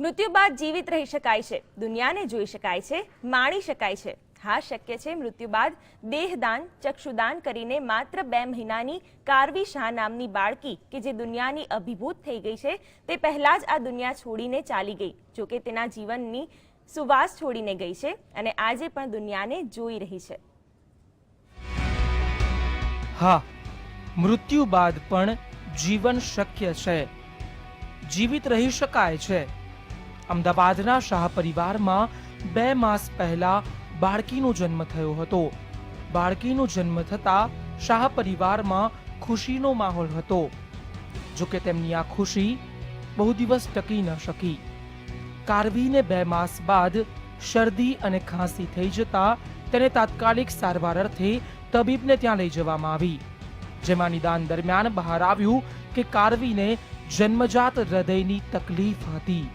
મૃત્યુ બાદ જીવિત રહી શકાય છે, દુનિયાને જોઈ શકાય છે, માણી શકાય છે. હા, શક્ય છે મૃત્યુ બાદ દેહદાન, ચક્ષુદાન કરીને માત્ર 2 મહિનાની કારવી શાહ નામની બાળકી કે જે દુનિયાની અભિભૂત થઈ ગઈ છે તે પહેલા જ આ દુનિયા છોડીને ચાલી ગઈ. જોકે તેના જીવનની સુવાસ છોડીને ગઈ છે અને આજે પણ દુનિયાને જોઈ રહી છે. હા, મૃત્યુ બાદ પણ જીવન શક્ય છે, જીવિત રહી શકાય છે. અમદાવાદના શાહ પરિવારમાં 2 માસ પહેલા બાળકીનો જન્મ થયો હતો. બાળકીનો જન્મ થતા શાહ પરિવારમાં ખુશીનો માહોલ હતો. જોકે તેમની આ ખુશી બહુ દિવસ ટકી ન શકી. કારવીને 2 માસ બાદ શરદી અને ખાંસી થઈ જતા તેને તાત્કાલિક સારવાર અર્થે તબીબને ત્યાં લઈ જવામાં આવી, જેમાં નિદાન દરમિયાન બહાર આવ્યું કે કારવીને જન્મજાત હૃદયની તકલીફ હતી.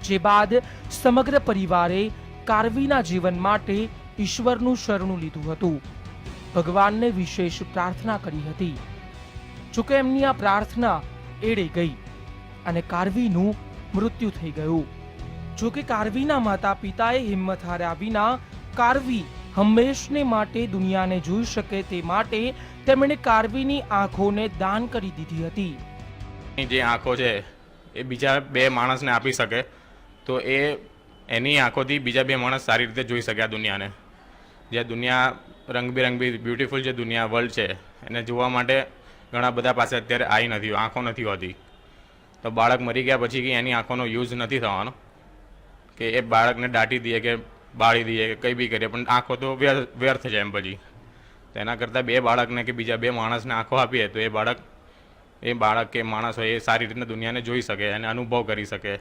જે બાદ સમગ્ર પરિવારે કારવીના જીવન માટે ઈશ્વરનું શરણું લીધું હતું. ભગવાનને વિશેષ પ્રાર્થના કરી હતી. જોકે એમની આ પ્રાર્થના એળે ગઈ અને કારવીનું મૃત્યુ થઈ ગયું. જોકે કારવીના માતા પિતાએ હિંમત હાર્યા વિના કારવી હંમેશને માટે દુનિયાને જોઈ શકે તે માટે તેમણે કારવીની આંખોને દાન કરી દીધી હતી. જે આંખો છે એ બીજા 2 માણસને આપી શકે તો એની આંખોથી બીજા 2 માણસ સારી રીતે જોઈ શકે આ દુનિયાને. જે દુનિયા રંગબેરંગી બ્યુટીફુલ જે દુનિયા વર્લ્ડ છે એને જોવા માટે ઘણા બધા પાસે અત્યારે આવી નથી, આંખો નથી હોતી. તો બાળક મરી ગયા પછી કે એની આંખોનો યુઝ નથી થવાનો, કે એ બાળકને દાટી દઈએ કે બાળી દઈએ કે કંઈ બી કરીએ, પણ આંખો તો વ્યર્થ છે એમ પછી. તો એના કરતાં 2 બાળકને કે બીજા 2 માણસને આંખો આપીએ તો એ બાળક કે માણસ હોય એ સારી રીતના દુનિયાને જોઈ શકે અને અનુભવ કરી શકે.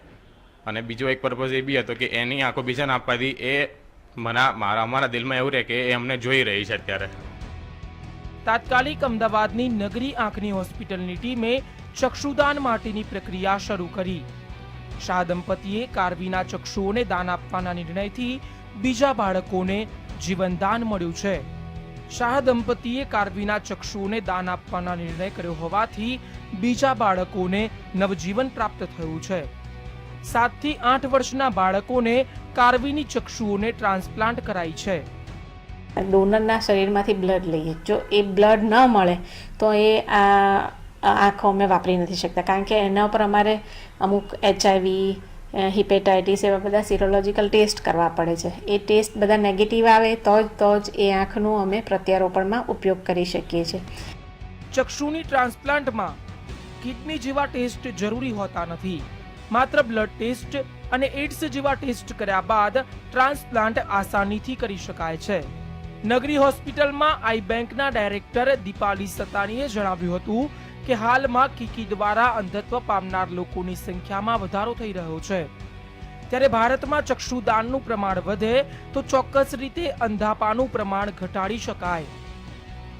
અને બીજો એક પર્પઝ એ બી હતો કે એની આંખો બીજાને આપવાથી અમારા દિલમાં એવું રહે કે એ અમને જોઈ રહી છે અત્યારે. તાત્કાલિક અમદાવાદની નગરી આંખની હોસ્પિટલની ટીમે ચક્ષુદાન માટેની પ્રક્રિયા શરૂ કરી. શાહ દંપતીએ કારવીના ચક્ષુઓને દાન આપવાના નિર્ણયથી બીજા બાળકોને જીવનદાન મળ્યું છે. શાહ દંપતીએ કારવીના ચક્ષુઓને દાન આપવાના નિર્ણય કર્યો હોવાથી બીજા બાળકોને નવજીવન પ્રાપ્ત થયું છે. 7 થી 8 વર્ષના બાળકોને કારવીની ચક્ષુઓને ટ્રાન્સપ્લાન્ટ કરાઈ છે. ડોનરના શરીરમાંથી બ્લડ લઈએ, જો એ બ્લડ ન મળે તો એ આંખો અમે વાપરી નથી શકતા, કારણ કે એના ઉપર અમારે અમુક HIV, હિપેટાઇટિસ એવા બધા સિરોલોજીકલ ટેસ્ટ કરવા પડે છે. એ ટેસ્ટ બધા નેગેટિવ આવે તો જ એ આંખનું અમે પ્રત્યારોપણમાં ઉપયોગ કરી શકીએ છીએ. ચક્ષુની ટ્રાન્સપ્લાન્ટમાં કિડની જેવા ટેસ્ટ જરૂરી હોતા નથી. માત્ર બ્લડ ટેસ્ટ અને એઇડ્સ જેવા ટેસ્ટ કર્યા બાદ ટ્રાન્સપ્લાન્ટ આસાનીથી કરી શકાય છે. નગરી હોસ્પિટલમાં આઈ બેંકના ડાયરેક્ટર દીપાલી સતાનીએ જણાવ્યું હતું કે હાલમાં કીકી દ્વારા અંધત્વ પામનાર લોકોની સંખ્યામાં વધારો થઈ રહ્યો છે. ત્યારે ભારતમાં ચક્ષુદાનનું પ્રમાણ વધે તો ચોક્કસ રીતે અંધાપાનું પ્રમાણ ઘટાડી શકાય.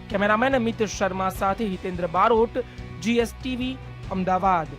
કેમેરામેન અમિત શર્મા સાથે હિતેન્દ્ર બારોટ, GSTV, અમદાવાદ.